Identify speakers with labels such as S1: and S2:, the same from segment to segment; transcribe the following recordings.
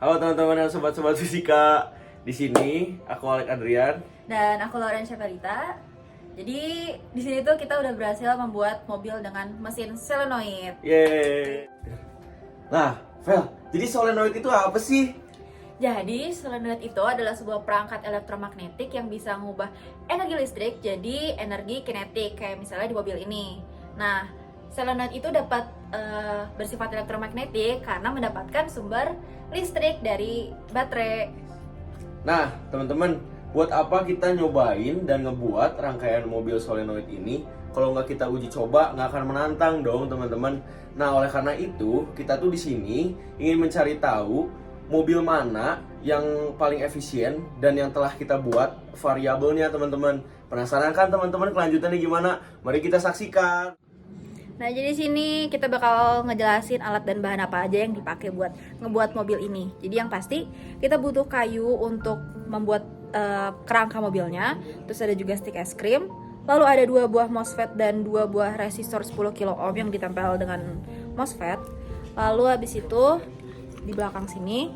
S1: Halo teman-teman dan sobat-sobat fisika. Di sini aku Alek Adrian.
S2: Dan aku Lauren Syakalita. Jadi di sini tuh kita udah berhasil membuat mobil dengan mesin solenoid.
S1: Yeay. Nah, Vel, jadi solenoid itu apa sih?
S2: Jadi solenoid itu adalah sebuah perangkat elektromagnetik yang bisa mengubah energi listrik jadi energi kinetik kayak misalnya di mobil ini. Nah, solenoid itu dapat bersifat elektromagnetik karena mendapatkan sumber listrik dari baterai.
S1: Nah, teman-teman, buat apa kita nyobain dan ngebuat rangkaian mobil solenoid ini? Kalau nggak kita uji coba, nggak akan menantang dong, teman-teman. Nah, oleh karena itu, kita tuh di sini ingin mencari tahu mobil mana yang paling efisien dan yang telah kita buat variabelnya, teman-teman. Penasaran kan, teman-teman, kelanjutannya gimana? Mari kita saksikan.
S2: Nah, jadi sini kita bakal ngejelasin alat dan bahan apa aja yang dipakai buat ngebuat mobil ini. Jadi yang pasti kita butuh kayu untuk membuat kerangka mobilnya. Terus ada juga stick es krim. Lalu ada 2 buah MOSFET dan 2 buah resistor 10 kilo ohm yang ditempel dengan MOSFET. Lalu habis itu di belakang sini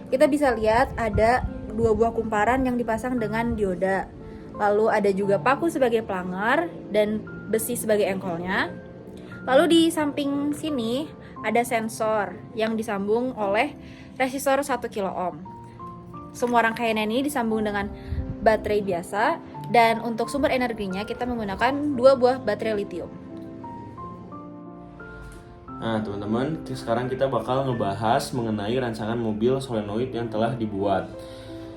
S2: kita bisa lihat ada 2 buah kumparan yang dipasang dengan dioda. Lalu ada juga paku sebagai pelanggar dan besi sebagai engkolnya. Lalu di samping sini ada sensor yang disambung oleh resistor 1 kilo ohm. Semua rangkaian ini disambung dengan baterai biasa dan untuk sumber energinya kita menggunakan 2 buah baterai lithium.
S1: Nah, teman-teman, sekarang kita bakal ngebahas mengenai rancangan mobil solenoid yang telah dibuat.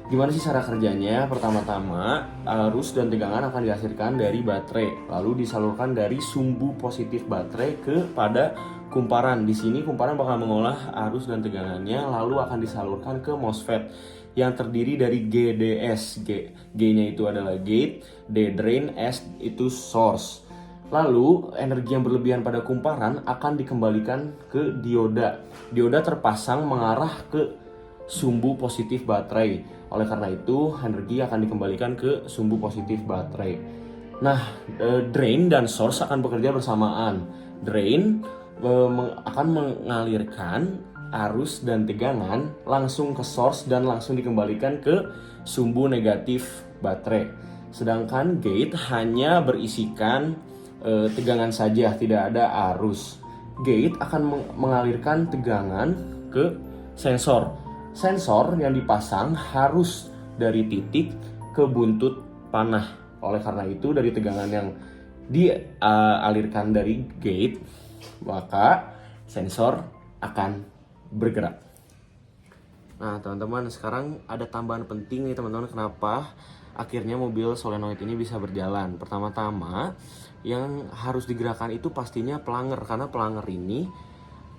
S1: Gimana sih cara kerjanya? Pertama-tama, arus dan tegangan akan dihasilkan dari baterai, lalu disalurkan dari sumbu positif baterai kepada kumparan. Di sini kumparan bakal mengolah arus dan tegangannya, lalu akan disalurkan ke MOSFET yang terdiri dari GDS. G-nya itu adalah gate, D drain, S itu source. Lalu, energi yang berlebihan pada kumparan akan dikembalikan ke dioda. Dioda terpasang mengarah ke sumbu positif baterai. Oleh karena itu, energi akan dikembalikan ke sumbu positif baterai. Nah, drain dan source akan bekerja bersamaan. Drain akan mengalirkan arus dan tegangan langsung ke source dan langsung dikembalikan ke sumbu negatif baterai. Sedangkan gate hanya berisikan tegangan saja, tidak ada arus. Gate akan mengalirkan tegangan ke sensor. Sensor yang dipasang harus dari titik ke buntut panah. Oleh karena itu, dari tegangan yang dialirkan dari gate, maka sensor akan bergerak. Nah, teman-teman, sekarang ada tambahan penting nih, teman-teman, kenapa akhirnya mobil solenoid ini bisa berjalan. Pertama-tama, yang harus digerakkan itu pastinya pelanger, karena pelanger ini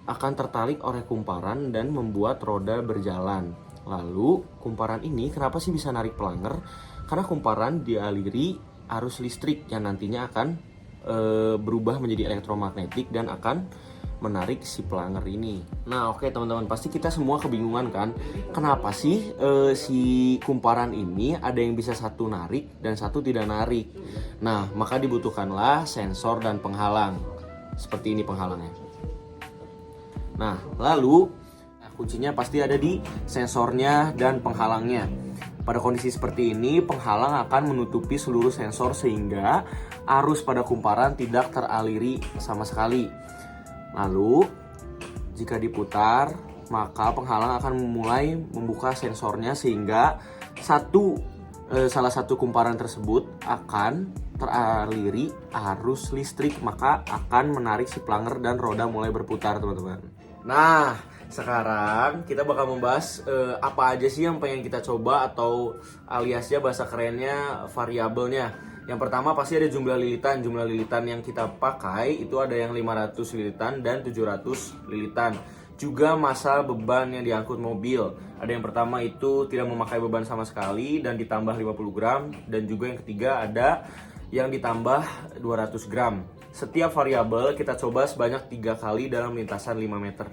S1: akan tertarik oleh kumparan dan membuat roda berjalan. Lalu, kumparan ini kenapa sih bisa narik pelanger? Karena kumparan dialiri arus listrik yang nantinya akan berubah menjadi elektromagnetik dan akan menarik si pelanger ini. Nah, oke teman-teman, pasti kita semua kebingungan kan, kenapa sih si kumparan ini ada yang bisa satu narik dan satu tidak narik. Nah, maka dibutuhkanlah sensor dan penghalang. Seperti ini penghalangnya. Nah, lalu kuncinya pasti ada di sensornya dan penghalangnya. Pada kondisi seperti ini, penghalang akan menutupi seluruh sensor sehingga arus pada kumparan tidak teraliri sama sekali. Lalu, jika diputar, maka penghalang akan mulai membuka sensornya sehingga salah satu kumparan tersebut akan teraliri arus listrik, maka akan menarik si pelanger dan roda mulai berputar, teman-teman. Nah, sekarang kita bakal membahas apa aja sih yang pengen kita coba, atau aliasnya bahasa kerennya variabelnya. Yang pertama pasti ada jumlah lilitan. Jumlah lilitan yang kita pakai itu ada yang 500 lilitan dan 700 lilitan. Juga massa beban yang diangkut mobil. Ada yang pertama itu tidak memakai beban sama sekali dan ditambah 50 gram. Dan juga yang ketiga ada yang ditambah 200 gram. Setiap variabel kita coba sebanyak 3 kali dalam lintasan 5 meter.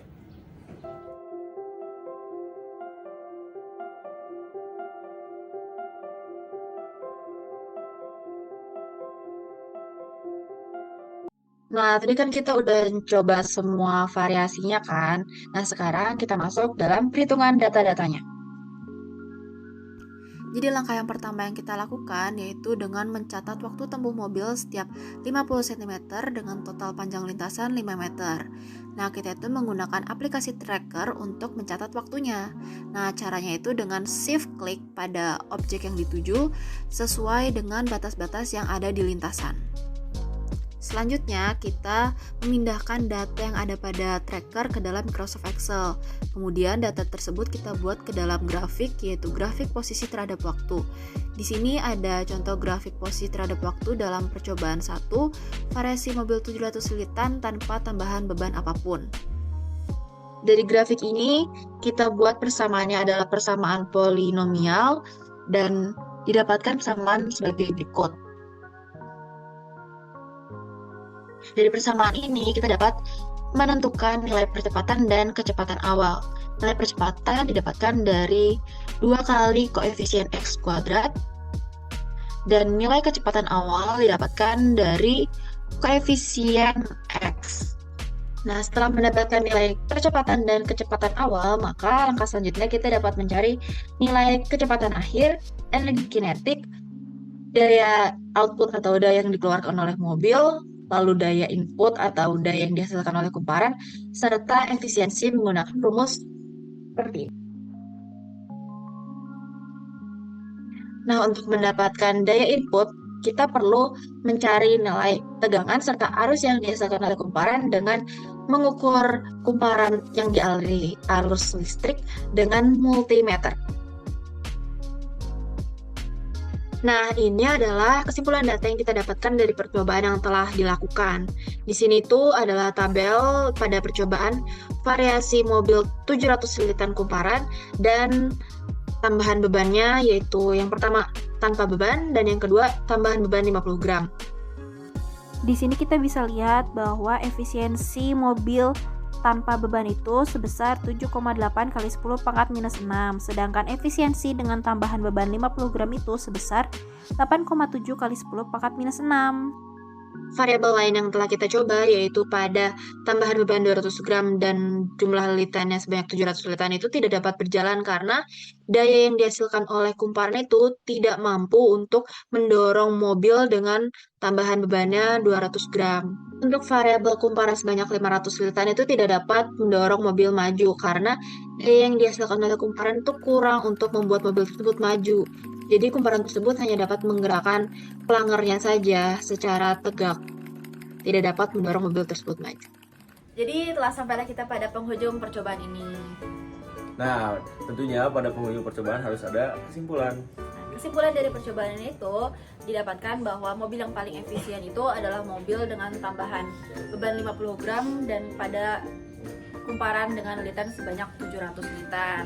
S2: Nah, tadi kan kita udah coba semua variasinya kan. Nah, sekarang kita masuk dalam perhitungan data-datanya. Jadi langkah yang pertama yang kita lakukan yaitu dengan mencatat waktu tempuh mobil setiap 50 cm dengan total panjang lintasan 5 meter. Nah, kita itu menggunakan aplikasi tracker untuk mencatat waktunya. Nah, caranya itu dengan shift klik pada objek yang dituju sesuai dengan batas-batas yang ada di lintasan. Selanjutnya, kita memindahkan data yang ada pada tracker ke dalam Microsoft Excel. Kemudian data tersebut kita buat ke dalam grafik, yaitu grafik posisi terhadap waktu. Di sini ada contoh grafik posisi terhadap waktu dalam percobaan 1, variasi mobil 700 lilitan tanpa tambahan beban apapun. Dari grafik ini, kita buat persamaannya adalah persamaan polinomial dan didapatkan persamaan sebagai berikut. Dari persamaan ini, kita dapat menentukan nilai percepatan dan kecepatan awal. Nilai percepatan didapatkan dari 2 kali koefisien X kuadrat, dan nilai kecepatan awal didapatkan dari koefisien X. Nah, setelah mendapatkan nilai percepatan dan kecepatan awal, maka langkah selanjutnya kita dapat mencari nilai kecepatan akhir, energi kinetik, daya output atau daya yang dikeluarkan oleh mobil, lalu daya input atau daya yang dihasilkan oleh kumparan, serta efisiensi menggunakan rumus seperti ini. Nah, untuk mendapatkan daya input, kita perlu mencari nilai tegangan serta arus yang dihasilkan oleh kumparan dengan mengukur kumparan yang dialiri arus listrik dengan multimeter. Nah, ini adalah kesimpulan data yang kita dapatkan dari percobaan yang telah dilakukan. Di sini itu adalah tabel pada percobaan variasi mobil 700 lilitan kumparan dan tambahan bebannya, yaitu yang pertama tanpa beban dan yang kedua tambahan beban 50 gram. Di sini kita bisa lihat bahwa efisiensi mobil tanpa beban itu sebesar 7,8 kali 10 pangkat minus 6, sedangkan efisiensi dengan tambahan beban 50 gram itu sebesar 8,7 kali 10 pangkat minus 6. Variabel lain yang telah kita coba yaitu pada tambahan beban 200 gram dan jumlah lilitannya sebanyak 700 lilitan itu tidak dapat berjalan karena daya yang dihasilkan oleh kumparan itu tidak mampu untuk mendorong mobil dengan tambahan bebannya 200 gram. Untuk variabel kumparan sebanyak 500 lilitan itu tidak dapat mendorong mobil maju karena daya yang dihasilkan oleh kumparan itu kurang untuk membuat mobil tersebut maju. Jadi kumparan tersebut hanya dapat menggerakkan pelangernya saja secara tegak, tidak dapat mendorong mobil tersebut maju. Jadi telah sampailah kita pada penghujung percobaan ini.
S1: Nah, tentunya pada penghujung percobaan harus ada kesimpulan.
S2: Kesimpulan dari percobaan ini itu didapatkan bahwa mobil yang paling efisien itu adalah mobil dengan tambahan beban 50 gram dan pada kumparan dengan lilitan sebanyak 700 lilitan.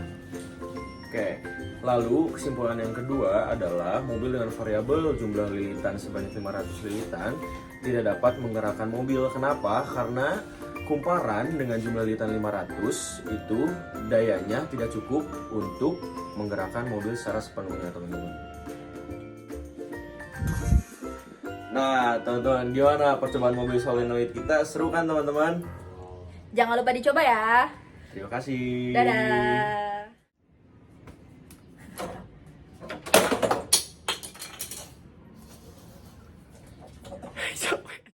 S1: Oke, lalu kesimpulan yang kedua adalah mobil dengan variabel jumlah lilitan sebanyak 500 lilitan tidak dapat menggerakkan mobil. Kenapa? Karena kumparan dengan jumlah lilitan 500 itu dayanya tidak cukup untuk menggerakkan mobil secara sepenuhnya, teman-teman. Nah, teman-teman, gimana percobaan mobil solenoid kita? Seru kan, teman-teman?
S2: Jangan lupa dicoba ya.
S1: Terima kasih.
S2: Dadah.